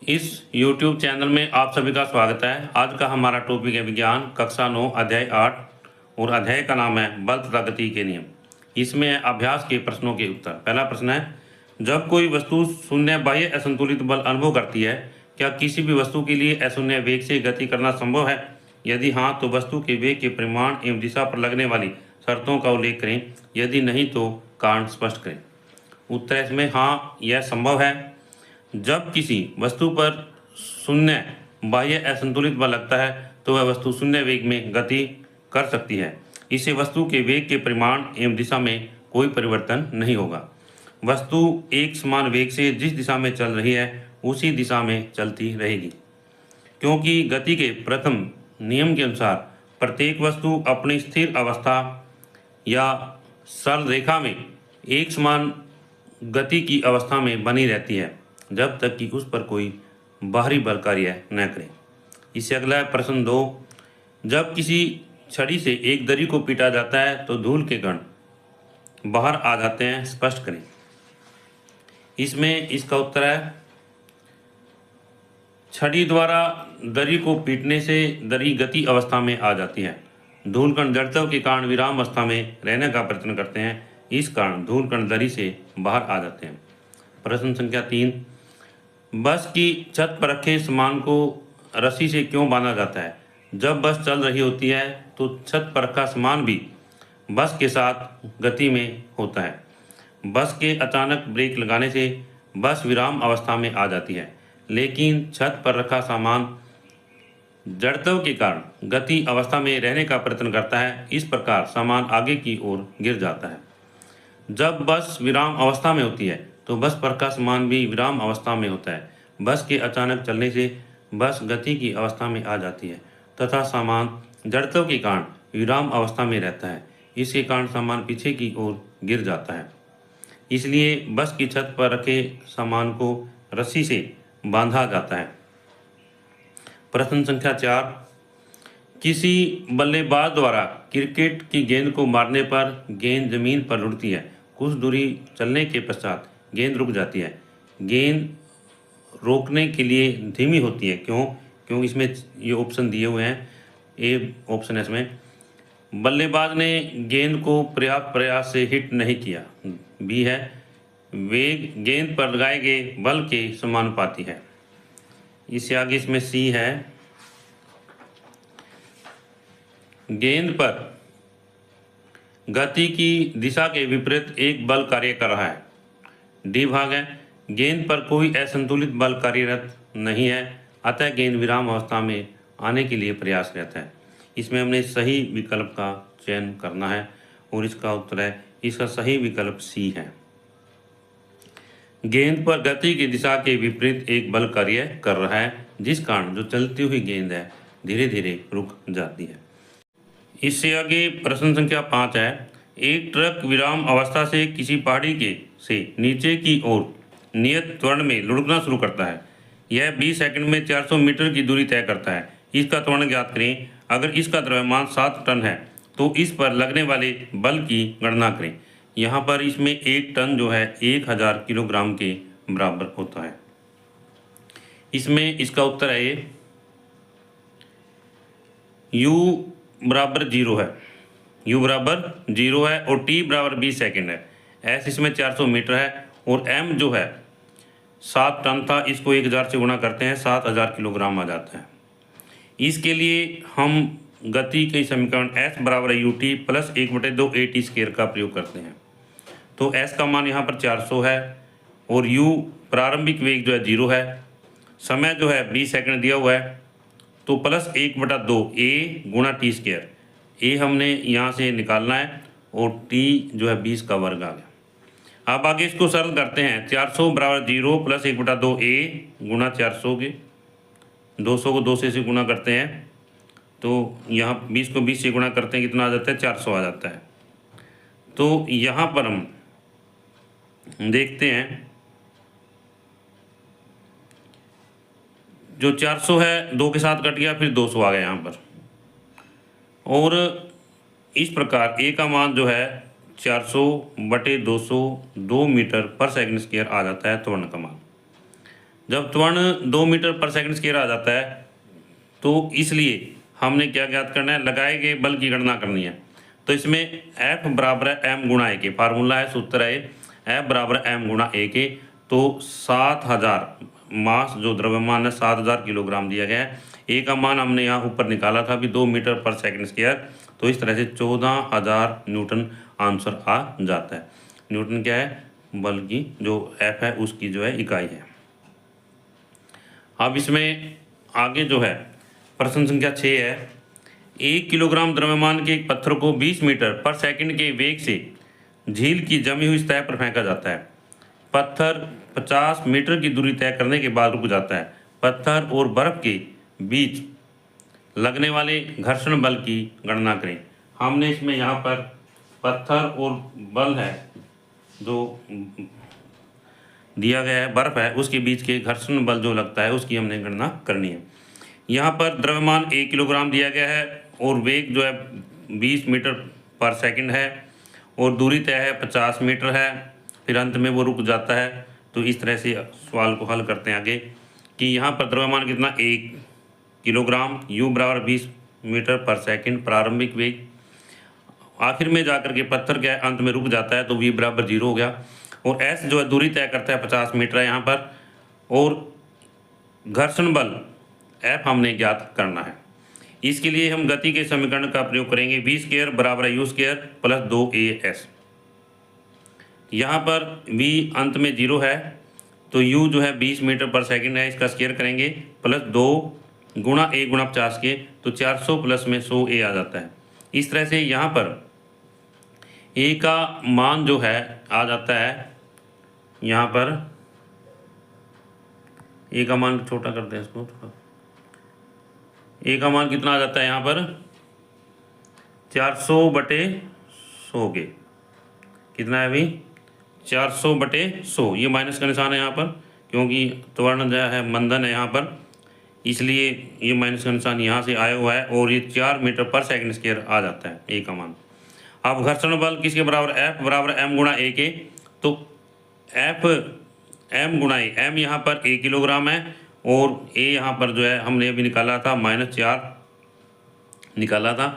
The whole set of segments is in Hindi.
इस YouTube चैनल में आप सभी का स्वागत है। आज का हमारा टॉपिक है विज्ञान कक्षा 9 अध्याय 8 और अध्याय का नाम है बल तथा गति के नियम। इसमें अभ्यास के प्रश्नों के उत्तर। पहला प्रश्न है, जब कोई वस्तु शून्य बाह्य असंतुलित बल अनुभव करती है, क्या किसी भी वस्तु के लिए अशून्य वेग से गति करना संभव है? यदि हाँ, तो वस्तु के वेग के परिमाण एवं दिशा पर लगने वाली शर्तों का उल्लेख करें। यदि नहीं तो कारण स्पष्ट करें। उत्तर इसमें हाँ, यह संभव है। जब किसी वस्तु पर शून्य बाह्य असंतुलित बल लगता है तो वह वस्तु शून्य वेग में गति कर सकती है। इससे वस्तु के वेग के परिमाण एवं दिशा में कोई परिवर्तन नहीं होगा। वस्तु एक समान वेग से जिस दिशा में चल रही है उसी दिशा में चलती रहेगी, क्योंकि गति के प्रथम नियम के अनुसार प्रत्येक वस्तु अपनी स्थिर अवस्था या सरल रेखा में एक समान गति की अवस्था में बनी रहती है जब तक कि उस पर कोई बाहरी बल कार्य न करे। इससे अगला है प्रश्न 2, जब किसी छड़ी से एक दरी को पीटा जाता है तो धूल के कण बाहर आ जाते हैं, स्पष्ट करें। इसमें इसका उत्तर है, छड़ी द्वारा दरी को पीटने से दरी गति अवस्था में आ जाती है। धूल कण जड़त्व के कारण विराम अवस्था में रहने का प्रयत्न करते हैं, इस कारण धूल कण दरी से बाहर आ जाते हैं। प्रश्न संख्या 3, बस की छत पर रखे सामान को रस्सी से क्यों बांधा जाता है? जब बस चल रही होती है तो छत पर रखा सामान भी बस के साथ गति में होता है। बस के अचानक ब्रेक लगाने से बस विराम अवस्था में आ जाती है, लेकिन छत पर रखा सामान जड़त्व के कारण गति अवस्था में रहने का प्रयत्न करता है। इस प्रकार सामान आगे की ओर गिर जाता है। जब बस विराम अवस्था में होती है तो बस पर का सामान भी विराम अवस्था में होता है। बस के अचानक चलने से बस गति की अवस्था में आ जाती है तथा सामान जड़त्व के कारण विराम अवस्था में रहता है। इसके कारण सामान पीछे की ओर गिर जाता है। इसलिए बस की छत पर रखे सामान को रस्सी से बांधा जाता है। प्रश्न संख्या 4, किसी बल्लेबाज द्वारा क्रिकेट की गेंद को मारने पर गेंद जमीन पर लुढ़कती है। कुछ दूरी चलने के पश्चात गेंद रुक जाती है। गेंद रोकने के लिए धीमी होती है, क्यों इसमें ये ऑप्शन दिए हुए हैं। ए ऑप्शन है इसमें, बल्लेबाज ने गेंद को पर्याप्त प्रयास से हिट नहीं किया। बी है, वेग गेंद पर लगाए गए बल के समानुपाती है। इससे आगे इसमें सी है, गेंद पर गति की दिशा के विपरीत एक बल कार्य कर रहा है। डी भाग है, गेंद पर कोई असंतुलित बल कार्यरत नहीं है, अतः गेंद विराम अवस्था में आने के लिए प्रयास रहता है। इसमें हमने सही विकल्प का चयन करना है और इसका उत्तर है, इसका सही विकल्प सी है। गेंद पर गति की दिशा के विपरीत एक बल कार्य कर रहा है, जिस कारण जो चलती हुई गेंद है धीरे धीरे रुक जाती है। इससे आगे प्रश्न संख्या 5 है, एक ट्रक विराम अवस्था से किसी पहाड़ी के से नीचे की ओर नियत त्वरण में लुढ़कना शुरू करता है। यह 20 सेकंड में 400 मीटर की दूरी तय करता है। इसका त्वरण ज्ञात करें। अगर इसका द्रव्यमान 7 टन है तो इस पर लगने वाले बल की गणना करें। यहाँ पर इसमें 1 टन जो है 1000 किलोग्राम के बराबर होता है। इसमें इसका उत्तर है ये, U बराबर 0 है, U बराबर 0 है और T बराबर 20 सेकंड है। S इसमें 400 मीटर है और M जो है 7 टन था, इसको 1000 से गुणा करते हैं 7000 किलोग्राम आ जाता है। इसके लिए हम गति के समीकरण S बराबर ut प्लस 1/2 at² का प्रयोग करते हैं। तो S का मान यहाँ पर 400 है और U प्रारंभिक वेग जो है 0 है, समय जो है 20 सेकंड दिया हुआ है, तो प्लस 1/2 a गुणा t²। a हमने यहाँ से निकालना है और t जो है 20 का वर्ग आ गया। अब आगे इसको सरल करते हैं। 400 बराबर 0 प्लस 1/2 a गुणा 400 के 200 को 2 से गुणा करते हैं, तो यहाँ 20 को 20 से गुणा करते हैं, कितना आ जाता है 400 आ जाता है। तो यहाँ पर हम देखते हैं, जो 400 है 2 के साथ कट गया, फिर 200 आ गया यहाँ पर, और इस प्रकार a का मान जो है 400/200 2 मीटर पर सेकंड स्क्वायर आ जाता है त्वरण का मान। जब त्वरण 2 मीटर पर सेकंड स्क्वायर आ जाता है तो इसलिए हमने क्या ज्ञात करना है, लगाए गए बल की गणना करनी है। तो इसमें F बराबर है m गुणा ए के, फार्मूला है, सूत्र है F बराबर m गुणा ए के। तो 7000 मास जो द्रव्यमान है 7000 किलोग्राम दिया गया है। ए का मान हमने यहाँ ऊपर निकाला था अभी 2 मीटर पर सेकंड स्क्वायर, तो इस तरह से 14000 न्यूटन आंसर आ जाता है। न्यूटन क्या है, बल की जो F है उसकी जो है इकाई है। अब इसमें आगे जो है प्रश्न संख्या 6 है, 1 किलोग्राम द्रव्यमान के एक पत्थर को 20 मीटर पर सेकंड के वेग से झील की जमी हुई सतह पर फेंका जाता है। पत्थर 50 मीटर की दूरी तय करने के बाद रुक जाता है। पत्थर और बर्फ के बीच लगने वाले घर्षण बल की गणना करें। हमने इसमें यहाँ पर पत्थर और बल है जो दिया गया है, बर्फ है, उसके बीच के घर्षण बल जो लगता है उसकी हमने गणना करनी है। यहाँ पर द्रव्यमान 1 किलोग्राम दिया गया है और वेग जो है 20 मीटर पर सेकंड है और दूरी तय है 50 मीटर है, फिर अंत में वो रुक जाता है। तो इस तरह से सवाल को हल करते हैं आगे कि यहाँ पर द्रव्यमान कितना 1 किलोग्राम, u बराबर 20 मीटर पर सेकंड प्रारंभिक वेग, आखिर में जाकर के पत्थर क्या है अंत में रुक जाता है तो v बराबर 0 हो गया, और s जो है दूरी तय करता है 50 मीटर है यहाँ पर, और घर्षण बल F हमने ज्ञात करना है। इसके लिए हम गति के समीकरण का प्रयोग करेंगे, v स्क्वायर बराबर है u स्क्वायर प्लस 2as। यहाँ पर v अंत में 0 है तो u जो है 20 मीटर पर सेकंड है, इसका स्क्वायर करेंगे प्लस 2 गुणा a गुणा 50 के, तो 400 प्लस में 100a आ जाता है। इस तरह से यहाँ पर a का मान जो है आ जाता है, यहाँ पर a का मान छोटा करते हैं इसको थोड़ा, a का मान कितना आ जाता है यहाँ पर 400/100 के, कितना है अभी 400/100। ये माइनस का निशान है यहाँ पर क्योंकि त्वरण जो है मंदन है यहाँ पर, इसलिए ये माइनस का निशान यहाँ से आया हुआ है, और ये 4 मीटर पर सेकंड स्क्वायर आ जाता है ए का मान। अब घर्षण बल किसके बराबर, F बराबर m गुणा ए के, तो F m गुणा ए, m यहाँ पर 1 किलोग्राम है और a यहाँ पर जो है हमने अभी निकाला था -4 निकाला था,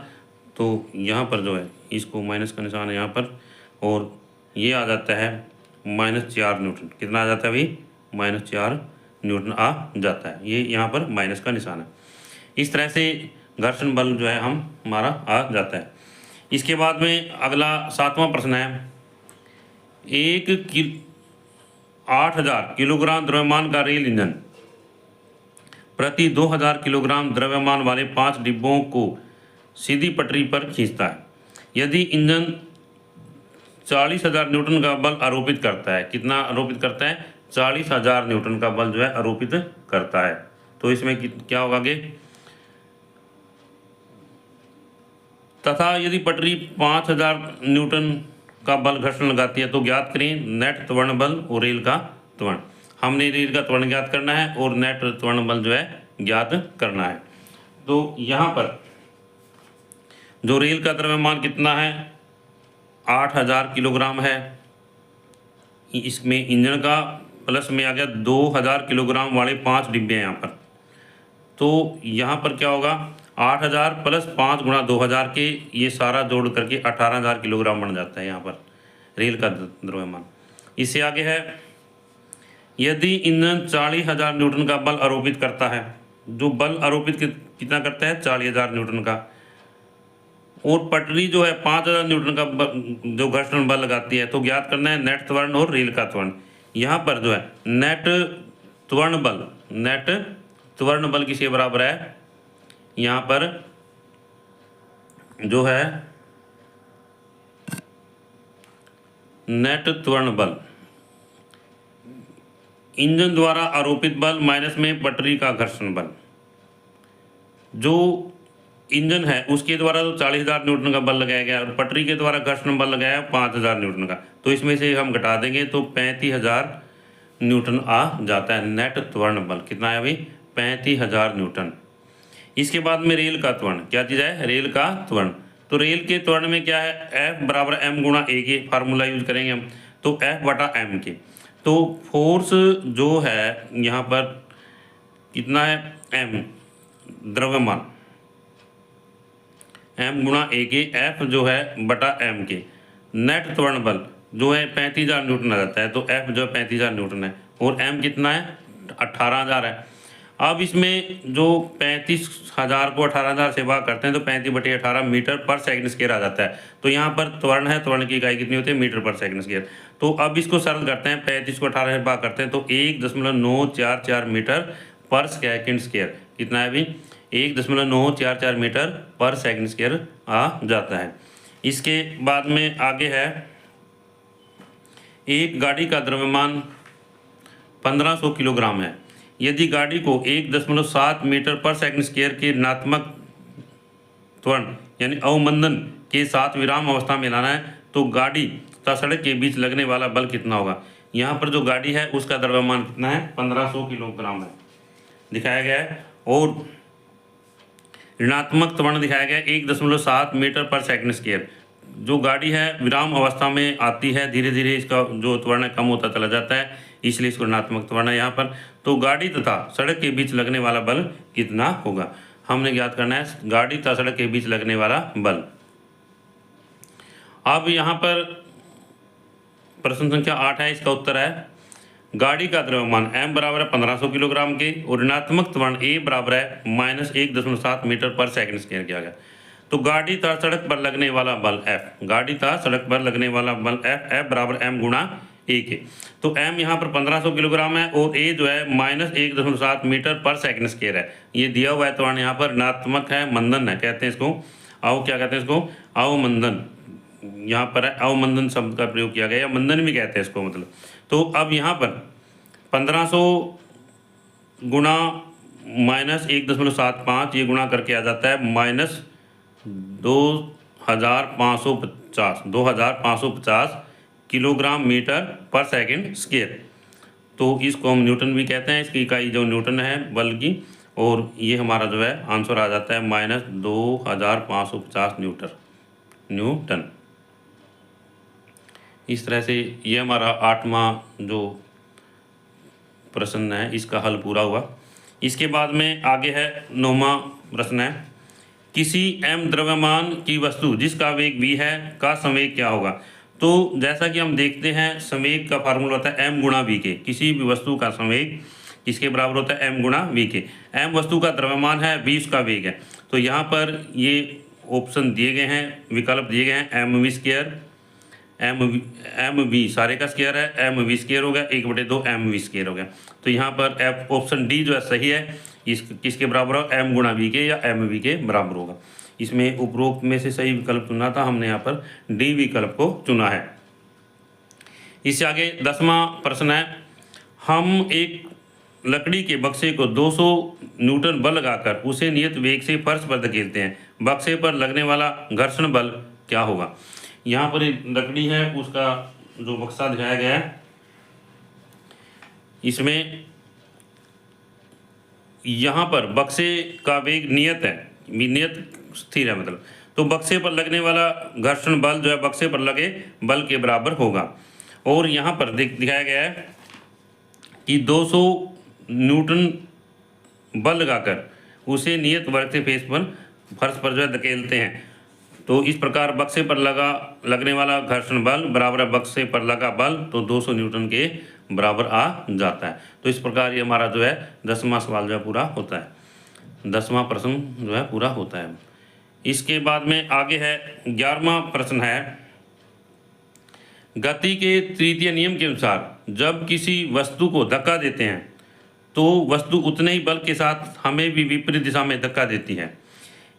तो यहाँ पर जो है इसको माइनस का निशान है यहाँ पर, और ये आ जाता है -4 न्यूटन। कितना आ जाता है अभी -4 न्यूटन आ जाता है, ये यहाँ पर माइनस का निशान है। इस तरह से घर्षण बल जो है हमारा आ जाता है। इसके बाद में अगला 7वां प्रश्न है, 8000 किलोग्राम द्रव्यमान का रेल इंजन प्रति 2000 किलोग्राम द्रव्यमान वाले 5 डिब्बों को सीधी पटरी पर खींचता है। यदि इंजन 40,000 न्यूटन का बल आरोपित करता है, कितना आरोपित करता है 40,000 न्यूटन का बल जो है आरोपित करता है, तो इसमें क्या होगा आगे, तथा यदि पटरी 5000 न्यूटन का बल घर्षण लगाती है तो ज्ञात करें नेट त्वरण बल और रेल का त्वरण। हमने रेल का त्वरण ज्ञात करना है और नेट त्वरण बल जो है ज्ञात करना है। तो यहाँ पर जो रेल का द्रव्यमान कितना है 8000 किलोग्राम है, इसमें इंजन का प्लस में आ गया 2000 किलोग्राम वाले 5 डिब्बे हैं यहाँ पर, तो यहाँ पर क्या होगा 8000 प्लस 5 गुणा 2000 के, ये सारा जोड़ करके 18000 किलोग्राम बन जाता है यहाँ पर रेल का द्रव्यमान। इससे आगे है, यदि इंजन 40,000 न्यूटन का बल आरोपित करता है, जो बल आरोपित कितना करता है 40,000 न्यूटन का, और पटरी जो है 5000 न्यूटन का जो घर्षण बल लगाती है, तो ज्ञात करना है नेट त्वरण और रेल का त्वरण। यहाँ पर जो है नेट त्वरण बल किसके बराबर है, यहाँ पर जो है नेट त्वरण बल इंजन द्वारा आरोपित बल माइनस में पटरी का घर्षण बल। जो इंजन है उसके द्वारा तो 40,000 न्यूटन का बल लगाया गया और पटरी के द्वारा घर्षण बल लगाया 5,000 न्यूटन का, तो इसमें से हम घटा देंगे तो 35,000 न्यूटन आ जाता है नेट त्वरण बल। कितना है अभी 35,000 न्यूटन। इसके बाद में रेल का त्वरण, क्या चीज़ है रेल का त्वरण। तो रेल के त्वरण में क्या है F बराबर m गुणा a के, फार्मूला यूज करेंगे हम, तो F बटा m के। तो फोर्स जो है यहाँ पर कितना है, m द्रव्यमान, m गुणा a के, F जो है बटा m के। नेट त्वरण बल जो है 35,000 न्यूटन आ जाता है, तो F जो है 35,000 न्यूटन है और m कितना है 18,000 है। अब इसमें जो 35,000 को 18,000 से भाग करते हैं तो 35/18 मीटर पर सेकंड स्क्वायर आ जाता है। तो यहाँ पर त्वरण है, त्वरण की इकाई कितनी होती है, मीटर पर सेकंड स्क्वायर। तो अब इसको सरल करते हैं, 35 को 18 से भाग करते हैं तो 1.944 मीटर पर सेकंड स्क्वायर कितना है अभी, 1.944 मीटर पर सेकंड स्क्वायर आ जाता है। इसके बाद में आगे है, एक गाड़ी का द्रव्यमान 1500 किलोग्राम है। यदि गाड़ी को 1.7 मीटर पर सेकंड स्क्वायर के ऋणात्मक त्वरण यानी अवमंदन के साथ विराम अवस्था में लाना है तो गाड़ी तथा सड़क के बीच लगने वाला बल कितना होगा। यहाँ पर जो गाड़ी है उसका द्रव्यमान कितना है, 1500 किलोग्राम है दिखाया गया है, और ऋणात्मक त्वरण दिखाया गया है 1.7 मीटर पर सेकंड स्क्वायर। जो गाड़ी है विराम अवस्था में आती है, धीरे धीरे इसका जो त्वरण है कम होता चला जाता है, इसलिए इसको ऋणात्मक त्वरण है यहाँ पर। तो गाड़ी तथा सड़क के बीच लगने वाला बल कितना होगा, हमने ज्ञात करना है गाड़ी तथा सड़क के बीच लगने वाला बल। अब यहाँ पर प्रश्न संख्या 8 है, इसका उत्तर है गाड़ी का द्रव्यमान m बराबर है 1500 किलोग्राम के और ऋणात्मक त्वरण a बराबर है -1.7 मीटर पर सेकंड स्क्वायर किया गया। तो गाड़ी तथा सड़क पर लगने वाला बल F, गाड़ी तथा सड़क पर लगने वाला बल F बराबर m गुणा a के। तो m यहाँ पर 1500 किलोग्राम है और a जो है -1.7 मीटर पर सेकंड स्क्वायर है। ये दिया हुआ है त्वरण यहाँ पर ऋणात्मक है, मंदन है, कहते हैं इसको क्या कहते हैं इसको, अवमंदन। यहाँ पर है अवमंदन शब्द का प्रयोग किया गया, या मंदन भी कहते हैं इसको मतलब। तो अब यहाँ पर 1500 गुणा -1.75 ये गुणा करके आ जाता है -2550 किलोग्राम मीटर पर सेकंड स्क्वायर। तो इसको हम न्यूटन भी कहते हैं, इसकी इकाई जो न्यूटन है बल की, और ये हमारा जो है आंसर आ जाता है -2550 न्यूटन। इस तरह से ये हमारा 8वां जो प्रश्न है इसका हल पूरा हुआ। इसके बाद में आगे है 9वां प्रश्न है, किसी m द्रव्यमान की वस्तु जिसका वेग v है का संवेग क्या होगा। तो जैसा कि हम देखते हैं संवेग का फार्मूला होता है m गुणा v के। किसी भी वस्तु का संवेग किसके बराबर होता है, m गुणा v के। m वस्तु का द्रव्यमान है, v उसका वेग है। तो यहाँ पर ये ऑप्शन दिए गए हैं, विकल्प दिए गए हैं, mv स्क्वायर, एम वी सारे का स्क्वायर है, एम वी स्क्वायर हो गया, 1/2 एम वी स्क्वायर हो गया। तो यहाँ पर एफ ऑप्शन डी जो है सही है, इस किसके बराबर होगा, एम गुणा वी के या एम वी के बराबर होगा। इसमें उपरोक्त में से सही विकल्प चुना था, हमने यहाँ पर डी विकल्प को चुना है। इससे आगे 10वां प्रश्न है, हम एक लकड़ी के बक्से को 200 न्यूटन बल लगाकर उसे नियत वेग से फर्श पर धकेलते हैं, बक्से पर लगने वाला घर्षण बल क्या होगा। यहाँ पर एक लकड़ी है, उसका जो बक्सा दिखाया गया है, इसमें यहाँ पर बक्से का वेग नियत है, नियत स्थिर है मतलब। तो बक्से पर लगने वाला घर्षण बल जो है बक्से पर लगे बल के बराबर होगा। और यहाँ पर दिखाया गया है कि 200 न्यूटन बल लगाकर उसे नियत वर्ग से फर्श पर जो है धकेलते हैं। तो इस प्रकार बक्से पर लगने वाला घर्षण बल बराबर है बक्से पर लगा बल, तो 200 न्यूटन के बराबर आ जाता है। तो इस प्रकार ये हमारा जो है 10वां सवाल जो है पूरा होता है, 10वां प्रश्न जो है पूरा होता है। इसके बाद में आगे है 11वां प्रश्न है, गति के तृतीय नियम के अनुसार जब किसी वस्तु को धक्का देते हैं तो वस्तु उतने ही बल के साथ हमें भी विपरीत दिशा में धक्का देती है।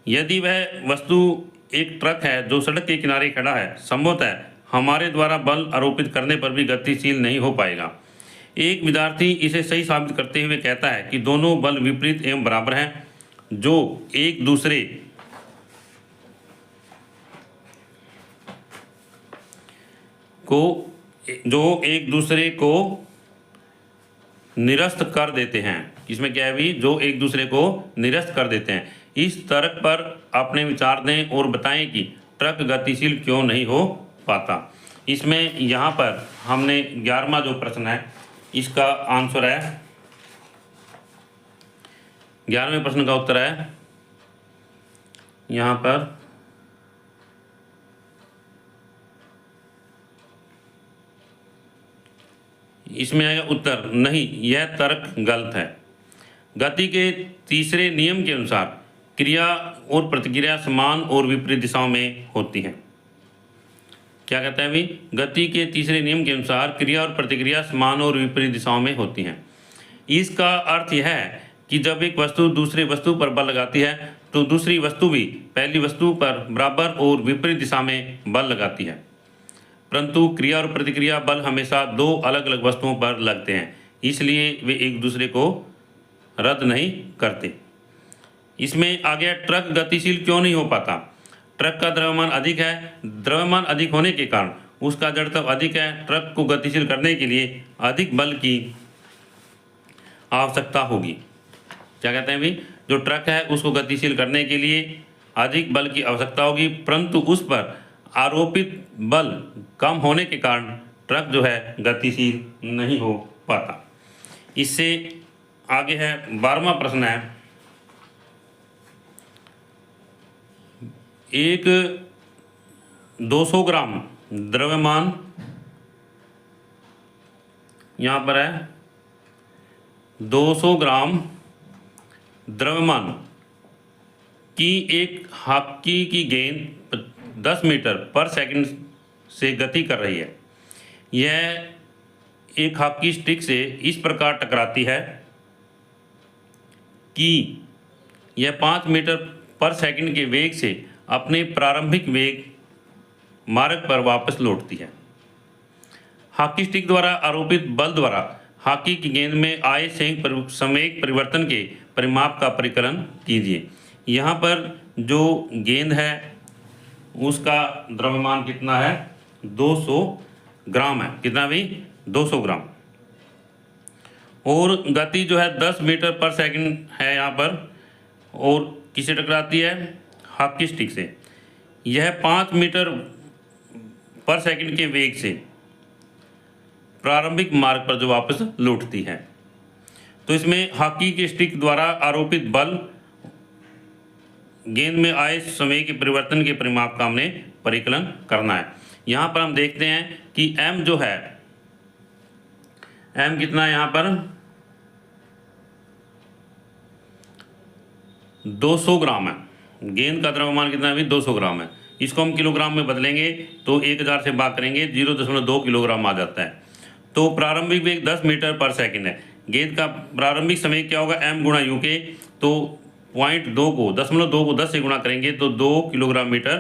यदि वह वस्तु एक ट्रक है जो सड़क के किनारे खड़ा है, संभवतः हमारे द्वारा बल आरोपित करने पर भी गतिशील नहीं हो पाएगा। एक विद्यार्थी इसे सही साबित करते हुए कहता है कि दोनों बल विपरीत एवं बराबर हैं, जो एक दूसरे को निरस्त कर देते हैं। इसमें क्या है भी, जो एक दूसरे को निरस्त कर देते हैं। इस तर्क पर अपने विचार दें और बताएं कि ट्रक गतिशील क्यों नहीं हो पाता। इसमें यहाँ पर हमने 11वां जो प्रश्न है इसका आंसर है 11वें प्रश्न का उत्तर है यहाँ पर इसमें आएगा उत्तर नहीं, यह तर्क गलत है। गति के तीसरे नियम के अनुसार क्रिया और प्रतिक्रिया समान और विपरीत दिशाओं में होती हैं। क्या कहते हैं अभी? गति के तीसरे नियम के अनुसार क्रिया और प्रतिक्रिया समान और विपरीत दिशाओं में होती हैं। इसका अर्थ यह है कि जब एक वस्तु दूसरे वस्तु पर बल लगाती है तो दूसरी वस्तु भी पहली वस्तु पर बराबर और विपरीत दिशा में बल लगाती है, परंतु क्रिया और प्रतिक्रिया बल हमेशा दो अलग अलग वस्तुओं पर लगते हैं, इसलिए वे एक दूसरे को रद्द नहीं करते। इसमें आ गया ट्रक गतिशील क्यों नहीं हो पाता? ट्रक का द्रव्यमान अधिक है, द्रव्यमान अधिक होने के कारण उसका जड़त्व अधिक है। ट्रक को गतिशील करने के लिए अधिक बल की आवश्यकता होगी। क्या कहते हैं भाई? जो ट्रक है उसको गतिशील करने के लिए अधिक बल की आवश्यकता होगी, परंतु उस पर आरोपित बल कम होने के कारण ट्रक जो है गतिशील नहीं हो पाता। इससे आगे है 12वां प्रश्न है, एक 200 ग्राम द्रव्यमान, यहाँ पर है 200 ग्राम द्रव्यमान की एक हॉकी की गेंद 10 मीटर पर सेकंड से गति कर रही है। यह एक हॉकी स्टिक से इस प्रकार टकराती है कि यह 5 मीटर पर सेकंड के वेग से अपने प्रारंभिक वेग मार्ग पर वापस लौटती है। हॉकी स्टिक द्वारा आरोपित बल द्वारा हॉकी की गेंद में आए संवेग परिवर्तन के परिमाप का परिकलन कीजिए। यहाँ पर जो गेंद है उसका द्रव्यमान कितना है? 200 ग्राम है। कितना भी? 200 ग्राम। और गति जो है 10 मीटर पर सेकंड है यहाँ पर, और किसे टकराती है? हॉकी स्टिक से। यह 5 मीटर पर सेकंड के वेग से प्रारंभिक मार्ग पर जो वापस लौटती है। तो इसमें हॉकी के स्टिक द्वारा आरोपित बल गेंद में आए समय के परिवर्तन के परिमाप का हमने परिकलन करना है। यहाँ पर हम देखते हैं कि m जो है, m कितना है यहाँ पर? 200 ग्राम है। गेंद का द्रव्यमान कितना है? 200 ग्राम है। इसको हम किलोग्राम में बदलेंगे तो 1000 से भाग करेंगे 0.2 किलोग्राम आ जाता है। तो प्रारंभिक वेग 10 मीटर पर सेकंड है। गेंद का प्रारंभिक समय क्या होगा? m गुणा u के। तो 0.2 को 10 से गुणा करेंगे तो 2 किलोग्राम मीटर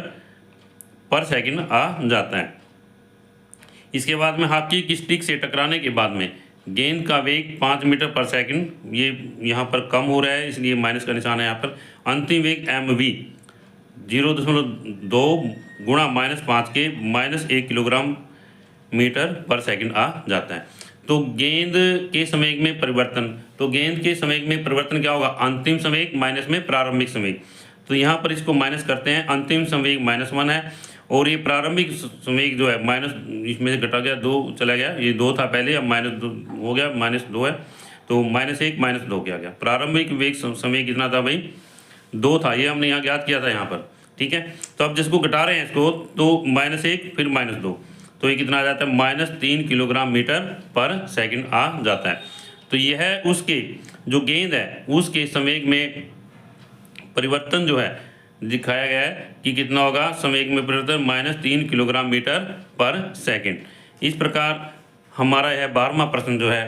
पर सेकंड आ जाता है। इसके बाद में हॉकी की स्टिक से टकराने के बाद में गेंद का वेग 5 मीटर पर सेकंड, ये यहाँ पर कम हो रहा है इसलिए माइनस का निशान है यहाँ पर। अंतिम वेग mv 0.2 गुणा -5 के -1 किलोग्राम मीटर पर सेकंड आ जाता है। तो गेंद के संवेग में परिवर्तन, तो गेंद के संवेग में परिवर्तन क्या होगा? अंतिम संवेग माइनस में प्रारंभिक संवेग। तो यहाँ पर इसको माइनस करते हैं। अंतिम संवेग -1 है और ये प्रारंभिक संवेग जो है माइनस, इसमें से घटा गया 2 चला गया, ये 2 था पहले, अब -2 हो गया, -2 है तो -1 -2 क्या गया। प्रारंभिक वेग संवेग कितना था भाई? 2 था, ये हमने यहाँ ज्ञात किया था यहाँ पर। ठीक है, तो अब जिसको घटा रहे हैं इसको, तो -1 फिर -2, तो ये कितना आ जाता है? -3 किलोग्राम मीटर पर सेकंड आ जाता है। तो यह है उसके जो गेंद है उसके संवेग में परिवर्तन जो है दिखाया गया है कि कितना होगा संवेग में परिवर्तन? -3 किलोग्राम मीटर पर सेकंड। इस प्रकार हमारा यह 12वां प्रश्न जो है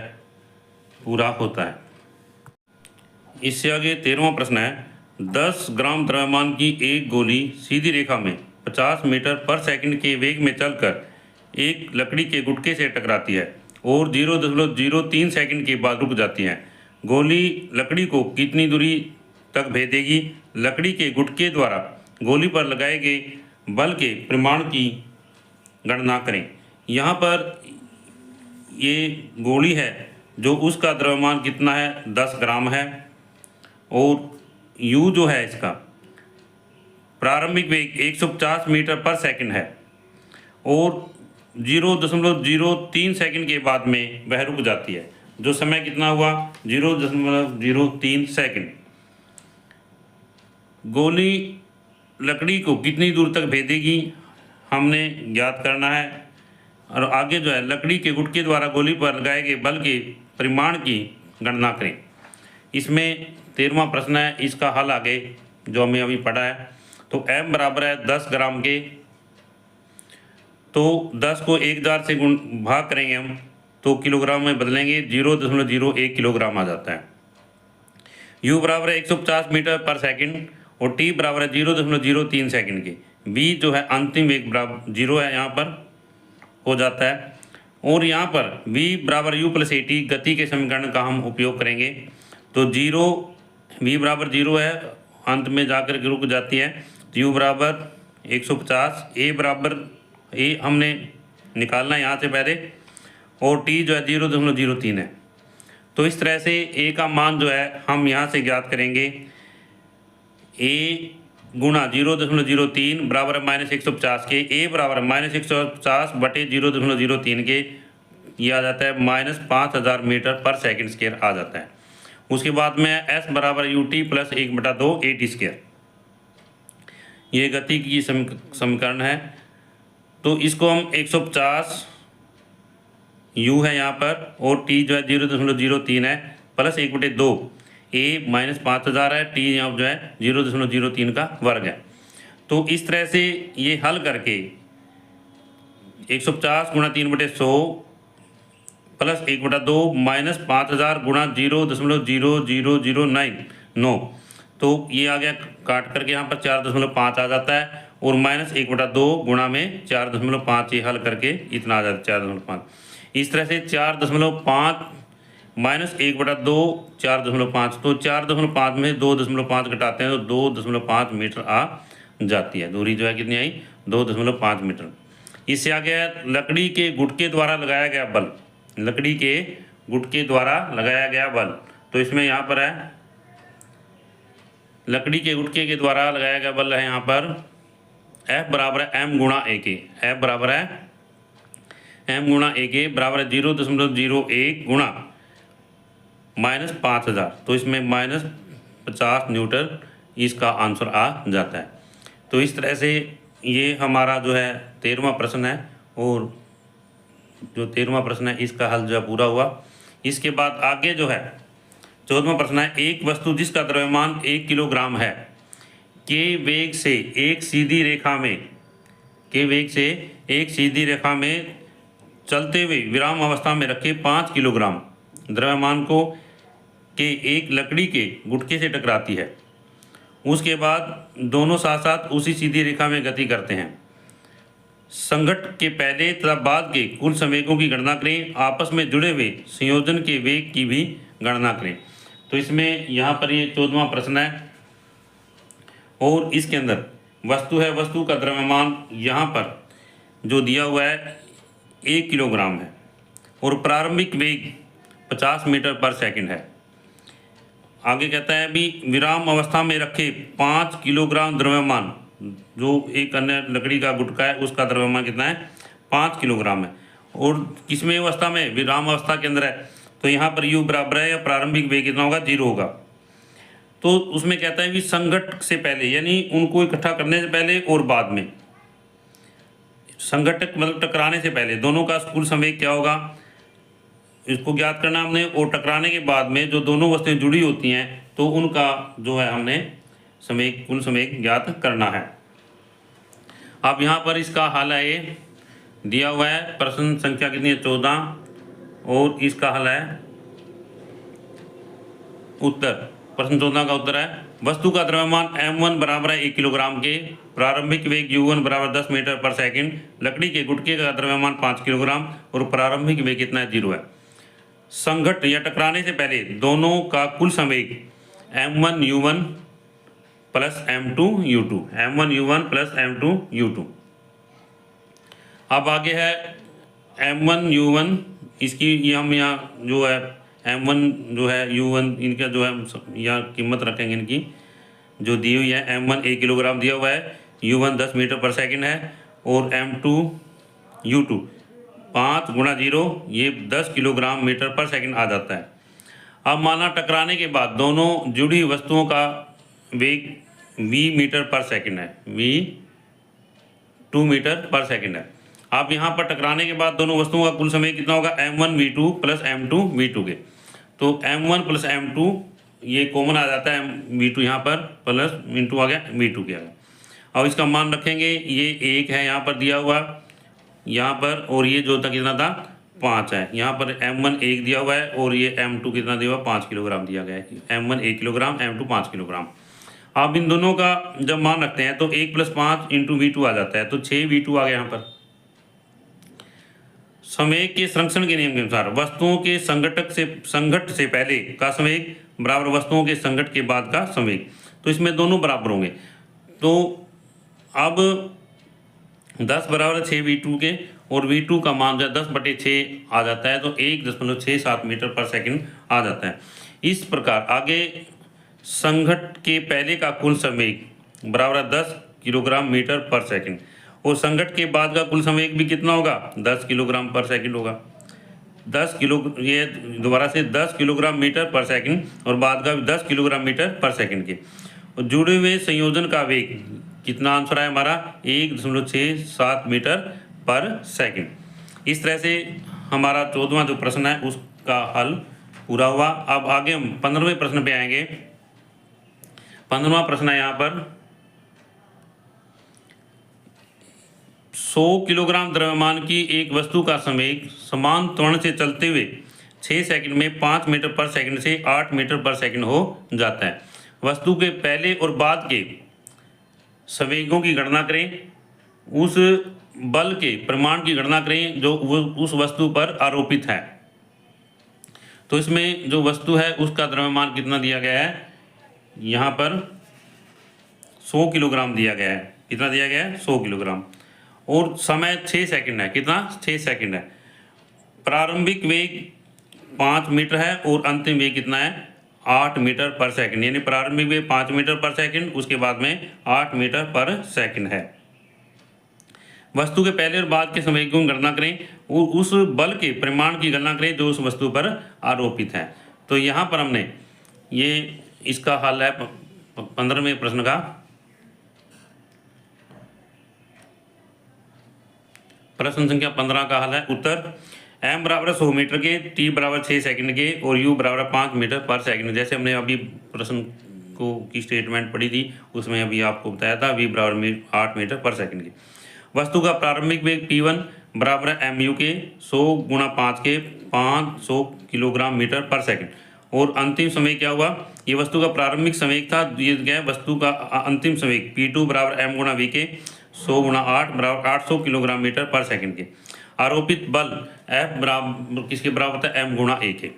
पूरा होता है। इससे आगे 13वां प्रश्न है, 10 ग्राम द्रव्यमान की एक गोली सीधी रेखा में 50 मीटर पर सेकंड के वेग में चलकर एक लकड़ी के गुटके से टकराती है और 0.03 सेकंड के बाद रुक जाती है। गोली लकड़ी को कितनी दूरी तक भेदेगी? लकड़ी के गुटके द्वारा गोली पर लगाए गए बल के परिमाण की गणना करें। यहाँ पर ये गोली है जो उसका द्रव्यमान कितना है? 10 ग्राम है और u जो है इसका प्रारंभिक वेग 150 मीटर पर सेकंड है और 0.03 सेकंड के बाद में वह रुक जाती है। जो समय कितना हुआ 0.03 सेकंड। गोली लकड़ी को कितनी दूर तक भेदेगी हमने ज्ञात करना है। और आगे जो है लकड़ी के गुटके द्वारा गोली पर लगाए गए बल के परिमाण की गणना करें। इसमें 13वां प्रश्न है, इसका हल आगे जो हमें अभी पढ़ा है। तो m बराबर है 10 ग्राम के, तो 10 को 1000 से भाग करेंगे हम तो किलोग्राम में बदलेंगे, 0.01 किलोग्राम आ जाता है। u बराबर है 150 मीटर पर सेकंड और t बराबर है 0.03 सेकंड के। v जो है अंतिम वेग बराबर 0 है, यहाँ पर हो जाता है। और यहाँ पर v बराबर u प्लस at गति के समीकरण का हम उपयोग करेंगे। तो v बराबर 0 है, अंत में जाकर के रुक जाती है। u बराबर 150, a बराबर a हमने निकालना है यहाँ से पहले, और t जो है 0.03 है। तो इस तरह से a का मान जो है हम यहाँ से ज्ञात करेंगे। a गुणा 0.03 बराबर -150 के, a बराबर -150 बटे 0.03 के, ये आ जाता है -5000 मीटर पर सेकंड स्क्वायर आ जाता है। उसके बाद में s बराबर ut प्लस 1/2 at स्क्वायर, ये गति की समीकरण है। तो इसको हम 150 u है यहाँ पर, और t जो है 0.03 है, प्लस 1/2 a -5000 है, t यहाँ जो है 0.03 का वर्ग है। तो इस तरह से ये हल करके 150 गुणा 3/100 प्लस 1/2 -5000 गुणा 0.00099, तो ये आ गया, काट करके यहाँ पर 4.5 आ जाता है, और -1/2 गुणा में 4.5, ये हल करके इतना आ जाता है 4.5। इस तरह से 4.5 -1/2 4.5, तो 4.5 में 2.5 घटाते हैं तो 2.5 मीटर आ जाती है। दूरी जो है कितनी आई 2.5 मीटर। इससे आ गया लकड़ी के गुटके द्वारा लगाया गया बल, लकड़ी के गुटके द्वारा लगाया गया बल। तो इसमें यहाँ पर है लकड़ी के गुटके के द्वारा लगाया गया बल है यहाँ पर F बराबर है m गुणा a के, F बराबर है m गुणा a के बराबर है 0.01 गुणा -5000, तो इसमें -50 न्यूटन इसका आंसर आ जाता है। तो इस तरह से ये हमारा जो है 13वां प्रश्न है, और जो 13वां प्रश्न है इसका हल जो है पूरा हुआ। इसके बाद आगे जो है 14वां प्रश्न है, एक वस्तु जिसका द्रव्यमान 1 किलोग्राम है के वेग से एक सीधी रेखा में चलते हुए विराम अवस्था में रखे 5 किलोग्राम द्रव्यमान को के एक लकड़ी के गुटके से टकराती है। उसके बाद दोनों साथ साथ उसी सीधी रेखा में गति करते हैं। संघट्ट के पहले तथा बाद के कुल संवेगों की गणना करें, आपस में जुड़े हुए संयोजन के वेग की भी गणना करें। तो इसमें यहाँ पर ये 14वां प्रश्न है, और इसके अंदर वस्तु है, वस्तु का द्रव्यमान यहाँ पर जो दिया हुआ है 1 किलोग्राम है, और प्रारंभिक वेग 50 मीटर पर सेकंड है। आगे कहता है भी विराम अवस्था में रखे 5 किलोग्राम द्रव्यमान, जो एक अन्य लकड़ी का गुटका है उसका द्रव्यमान कितना है 5 किलोग्राम है, और किसमें अवस्था में विराम अवस्था के अंदर है। तो यहाँ पर u बराबर है, या प्रारंभिक वेग कितना होगा 0 होगा। तो उसमें कहता है कि संघट्ट से पहले, यानी उनको इकट्ठा करने से पहले और बाद में, संघट्ट मतलब टकराने से पहले दोनों का कुल संवेग क्या होगा इसको ज्ञात करना हमने, और टकराने के बाद में जो दोनों वस्तुएं जुड़ी होती हैं तो उनका जो है हमने संवेग, कुल संवेग ज्ञात करना है। अब यहाँ पर इसका हल है, ये दिया हुआ है, प्रश्न संख्या कितनी है 14, और इसका हल है उत्तर, प्रश्न 14 का उत्तर है वस्तु का द्रव्यमान m1 बराबर है 1 किलोग्राम के, प्रारंभिक वेग u1 बराबर 10 मीटर पर सेकंड, लकड़ी के गुटके का द्रव्यमान 5 किलोग्राम, और प्रारंभिक वेग कितना है 0 है। संघट्ट या टकराने से पहले दोनों का कुल संवेग m1 u1 plus m2 u2, m1 u1 plus m2 u2। अब आगे है m1 u1, इसकी ये हम यहाँ जो है m1 जो है u1 इनका जो है यहाँ कीमत रखेंगे, इनकी जो दी हुई है m1 1 किलोग्राम दिया हुआ है, u1 10 मीटर पर सेकंड है, और m2 u2 5 गुणा 0 ये 10 किलोग्राम मीटर पर सेकंड आ जाता है। अब माना टकराने के बाद दोनों जुड़ी वस्तुओं का वेग v मीटर पर सेकंड है, v 2 मीटर पर सेकंड है। आप यहाँ पर टकराने के बाद दोनों वस्तुओं का कुल समय कितना होगा, m1 v2 plus m2 v2 के। तो m1 प्लस m2 ये कॉमन आ जाता है, v2 यहाँ पर प्लस इंटू आ गया v2 के आ गया। अब इसका मान रखेंगे, ये 1 है यहाँ पर दिया हुआ यहाँ पर, और ये जो था कितना था 5 है। यहाँ पर m1 1 दिया हुआ है और ये m2 कितना दिया हुआ 5 किलोग्राम दिया गया है। m1 1 kilogram, m2 5 kilogram. आप इन दोनों का जब मान रखते हैं तो 1 प्लस 5 इंटू v2 आ जाता है, तो 6 v2 आ गया यहाँ पर। संवेग के संरक्षण के नियम के अनुसार वस्तुओं के संघट से पहले का संवेग बराबर वस्तुओं के संघट के बाद का संवेग, तो इसमें दोनों बराबर होंगे। तो अब 10 बराबर 6 v2 के, और v2 का मान जो है 10/6 आ जाता है, तो 1.67 मीटर पर सेकंड आ जाता है। इस प्रकार आगे संघट के पहले का कुल संवेग बराबर 10 किलोग्राम मीटर पर सेकंड, और संघट के बाद का कुल संवेग भी कितना होगा 10 किलोग्राम पर सेकंड होगा। 10 किलो, ये दोबारा से 10 किलोग्राम मीटर पर सेकंड और बाद का 10 किलोग्राम मीटर पर सेकंड के। और जुड़े हुए संयोजन का वेग कितना आंसर है हमारा 1.67 मीटर पर सेकंड। इस तरह से हमारा 14वां जो प्रश्न है उसका हल पूरा हुआ। अब आगे हम 15वें प्रश्न पे आएंगे। 15वां प्रश्न है यहाँ पर 100 किलोग्राम द्रव्यमान की एक वस्तु का संवेग समान त्वरण से चलते हुए 6 सेकंड में 5 मीटर पर सेकंड से 8 मीटर पर सेकंड हो जाता है। वस्तु के पहले और बाद के संवेगों की गणना करें, उस बल के परिमाण की गणना करें जो उस वस्तु पर आरोपित है। तो इसमें जो वस्तु है उसका द्रव्यमान कितना दिया गया है, यहाँ पर 100 किलोग्राम दिया गया है। कितना दिया गया है 100 किलोग्राम, और समय 6 सेकंड है। कितना 6 सेकंड है। प्रारंभिक वेग 5 मीटर है और अंतिम वेग कितना है 8 मीटर पर सेकंड, यानी प्रारंभिक वेग 5 मीटर पर सेकंड, उसके बाद में 8 मीटर पर सेकंड है। वस्तु के पहले और बाद के संवेगों की गणना करें और उस बल के परिमाण की गणना करें जो उस वस्तु पर आरोपित है। तो यहाँ पर हमने ये इसका हल है 15वें प्रश्न का। प्रश्न संख्या 15 का हल है। उत्तर m बराबर 100 मीटर के, t बराबर 6 सेकंड के और u बराबर 5 मीटर पर सेकंड। जैसे हमने अभी प्रश्न को की स्टेटमेंट पढ़ी थी उसमें अभी आपको बताया था v बराबर 8 मीटर पर सेकंड के। वस्तु का प्रारंभिक वेग p1 बराबर mu के 100 गुणा 5 के 500 किलोग्राम मीटर पर सेकंड, और अंतिम समय क्या हुआ, ये वस्तु का प्रारंभिक संवेग था, ये गया वस्तु का अंतिम संवेग p2 बराबर m गुणा v के 100 गुणा 8 बराबर 800 किलोग्राम मीटर पर सेकंड के। आरोपित बल F बराबर किसके बराबर होता है m गुणा a के।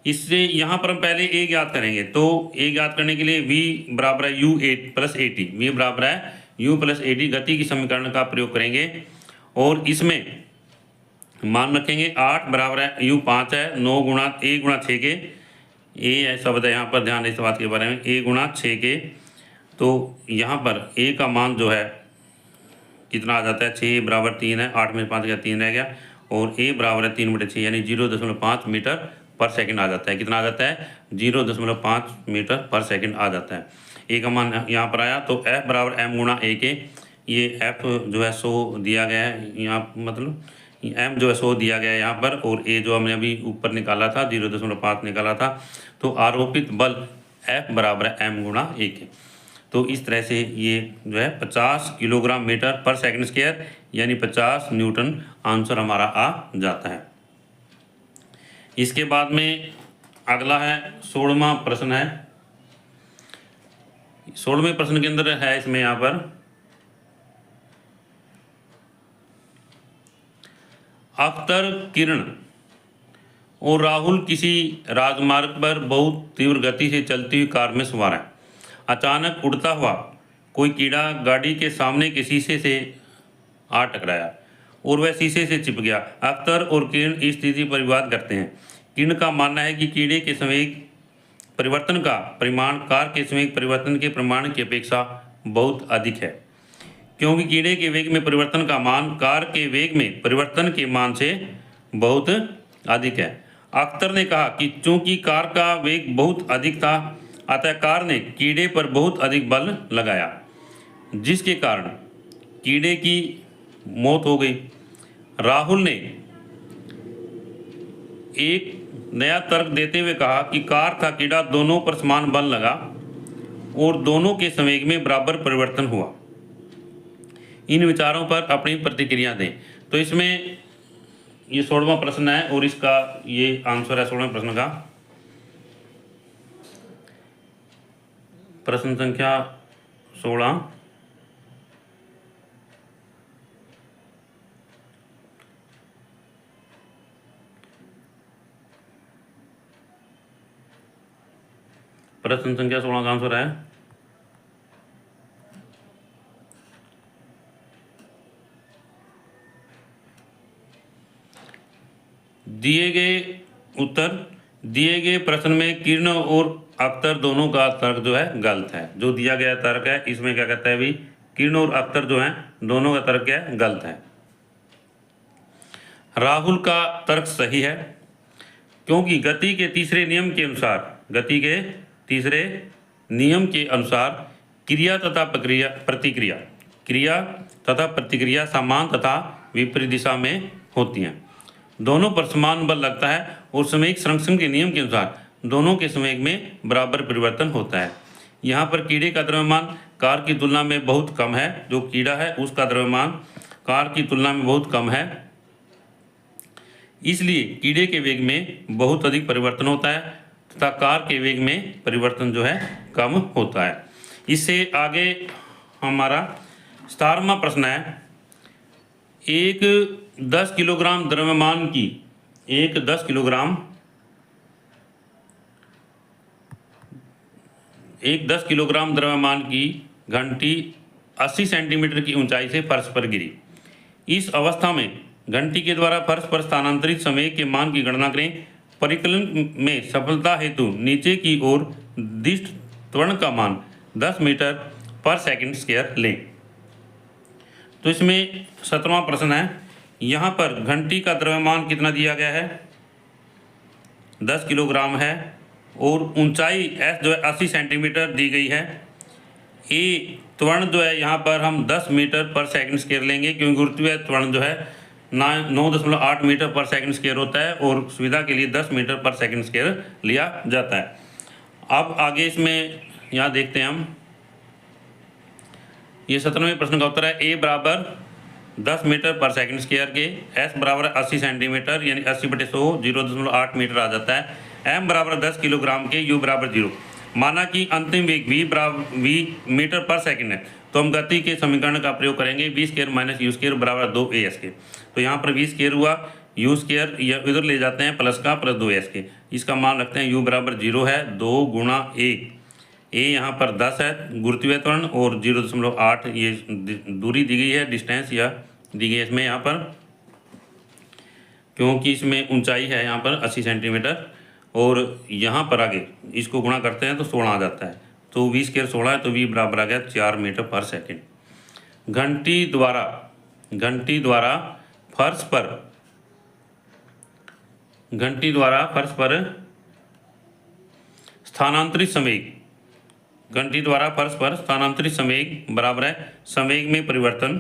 इससे यहाँ पर हम पहले a ज्ञात करेंगे, तो a ज्ञात करने के लिए v बराबर है u प्लस at, v बराबर है u प्लस at गति की समीकरण का प्रयोग करेंगे, और इसमें मान रखेंगे 8 बराबर है u 5 है 9 गुणा a गुणा 6 के, a है शब्द है यहाँ पर, ध्यान इस बात के बारे में, a गुणा 6 के। तो यहाँ पर a का मान जो है कितना आ जाता है 6 बराबर 3 है, 8 में 5 गया 3 रह गया, और a बराबर है 3/6 यानी 0.5 मीटर पर सेकंड आ जाता है। कितना आ जाता है 0.5 मीटर पर सेकंड आ जाता है। a का मान यहाँ पर आया, तो f बराबर m गुणा a के, ये f जो है 100 दिया गया है यहाँ, मतलब m जो है 100 दिया गया है यहाँ पर, और a जो हमने अभी ऊपर निकाला था 0.5 निकाला था, तो आरोपित बल f बराबर है m गुणा a के। तो इस तरह से ये जो है 50 किलोग्राम मीटर पर सेकंड स्क्वायर यानी 50 न्यूटन आंसर हमारा आ जाता है। इसके बाद में अगला है 16वां प्रश्न है। 16वें प्रश्न के अंदर है इसमें यहाँ पर अख्तर, किरण और राहुल किसी राजमार्ग पर बहुत तीव्र गति से चलती हुई कार में सवार है। अचानक उड़ता हुआ कोई कीड़ा गाड़ी के सामने के शीशे से आ टकराया और वह शीशे से चिप गया। अख्तर और किरण इस स्थिति पर विवाद करते हैं। किरण का मानना है कि कीड़े के संवेग परिवर्तन का परिमाण कार के संवेग परिवर्तन के परिमाण की अपेक्षा बहुत अधिक है, क्योंकि कीड़े के वेग में परिवर्तन का मान कार के वेग में परिवर्तन के मान से बहुत अधिक है। अख्तर ने कहा कि चूंकि कार का वेग बहुत अधिक था, अतः कार ने कीड़े पर बहुत अधिक बल लगाया, जिसके कारण कीड़े की मौत हो गई। राहुल ने एक नया तर्क देते हुए कहा कि कार था कीड़ा दोनों पर समान बल लगा और दोनों के संवेग में बराबर परिवर्तन हुआ। इन विचारों पर अपनी प्रतिक्रिया दें। तो इसमें ये 16वां प्रश्न है और इसका ये आंसर है 16वें प्रश्न का। प्रश्न संख्या 16। प्रश्न संख्या 16 का आंसर है दिए गए प्रश्न में किरण और अख्तर दोनों का तर्क जो है गलत है। जो दिया गया तर्क है इसमें क्या कहता है भी, किरण और अख्तर जो है दोनों का तर्क क्या है, गलत है। राहुल का तर्क सही है, क्योंकि गति के तीसरे नियम के अनुसार क्रिया तथा प्रतिक्रिया समान तथा विपरीत दिशा में होती हैं। दोनों पर समान बल लगता है और संवेग संरक्षण के नियम के अनुसार दोनों के संवेग में बराबर परिवर्तन होता है। यहाँ पर कीड़े का द्रव्यमान कार की तुलना में बहुत कम है। जो कीड़ा है उसका द्रव्यमान कार की तुलना में बहुत कम है, इसलिए कीड़े के वेग में बहुत अधिक परिवर्तन होता है तथा कार के वेग में परिवर्तन जो है कम होता है। इससे आगे हमारा 17वां प्रश्न है। एक 10 किलोग्राम द्रव्यमान की घंटी 80 सेंटीमीटर की ऊंचाई से फर्श पर गिरी। इस अवस्था में घंटी के द्वारा फर्श पर स्थानांतरित संवेग के मान की गणना करें। परिकलन में सफलता हेतु नीचे की ओर दिष्ट त्वरण का मान 10 मीटर पर सेकंड स्क्वायर लें। तो इसमें 17वां प्रश्न है। यहाँ पर घंटी का द्रव्यमान कितना दिया गया है, 10 किलोग्राम है और ऊंचाई S जो है 80 सेंटीमीटर दी गई है। ए त्वरण जो है यहाँ पर हम 10 मीटर पर सेकंड स्क्वायर लेंगे, क्योंकि गुरुत्वीय त्वरण जो है 9.8 मीटर पर सेकंड स्क्वायर होता है और सुविधा के लिए 10 मीटर पर सेकंड स्क्वायर लिया जाता है। अब आगे इसमें यहाँ देखते हैं हम, ये 17वें प्रश्न का उत्तर है। ए बराबर 10 मीटर पर सेकंड स्क्वायर के, एस बराबर 80 सेंटीमीटर यानी 80/100 0.8 मीटर आ जाता है। एम बराबर 10 किलोग्राम के, यू बराबर 0। माना कि अंतिम वेग v मीटर पर सेकंड है, तो हम गति के समीकरण का प्रयोग करेंगे v² - u² बराबर 2as के। तो यहाँ पर v² हुआ, u² इधर ले जाते हैं प्लस का, प्लस 2s के। इसका मान रखते हैं u बराबर 0 है, 2 गुणा a यहाँ पर 10 है गुरुत्वीय त्वरण और 0.8 ये दूरी दी गई है, डिस्टेंस या दी गई है इसमें यहाँ पर, क्योंकि इसमें ऊंचाई है यहाँ पर 80 सेंटीमीटर और यहाँ पर आगे इसको गुणा करते हैं तो 16 आ जाता है। तो v² 16 है, तो v बराबर आ गया 4 मीटर पर सेकंड। घंटी द्वारा फर्श पर स्थानांतरित संवेग बराबर है संवेग में परिवर्तन।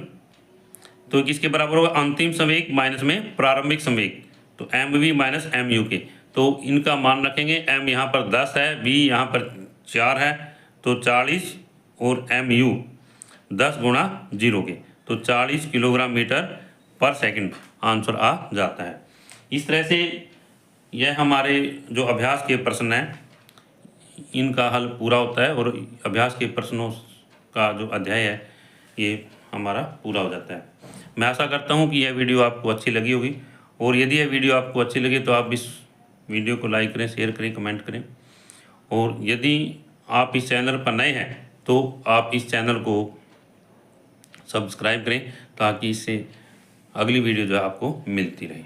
तो किसके बराबर होगा, अंतिम संवेग माइनस में प्रारंभिक संवेग, तो mv माइनस mu के। तो इनका मान रखेंगे, m यहाँ पर 10 है, v यहाँ पर 4 है, तो 40 और mu 10 गुणा 0 के, तो 40 किलोग्राम मीटर पर सेकंड आंसर आ जाता है। इस तरह से यह हमारे जो अभ्यास के प्रश्न हैं इनका हल पूरा होता है और अभ्यास के प्रश्नों का जो अध्याय है ये हमारा पूरा हो जाता है। मैं आशा करता हूँ कि यह वीडियो आपको अच्छी लगी होगी, और यदि यह वीडियो आपको अच्छी लगे तो आप इस वीडियो को लाइक करें, शेयर करें, कमेंट करें, और यदि आप इस चैनल पर नए हैं तो आप इस चैनल को सब्सक्राइब करें ताकि इससे अगली वीडियो जो है आपको मिलती रहे।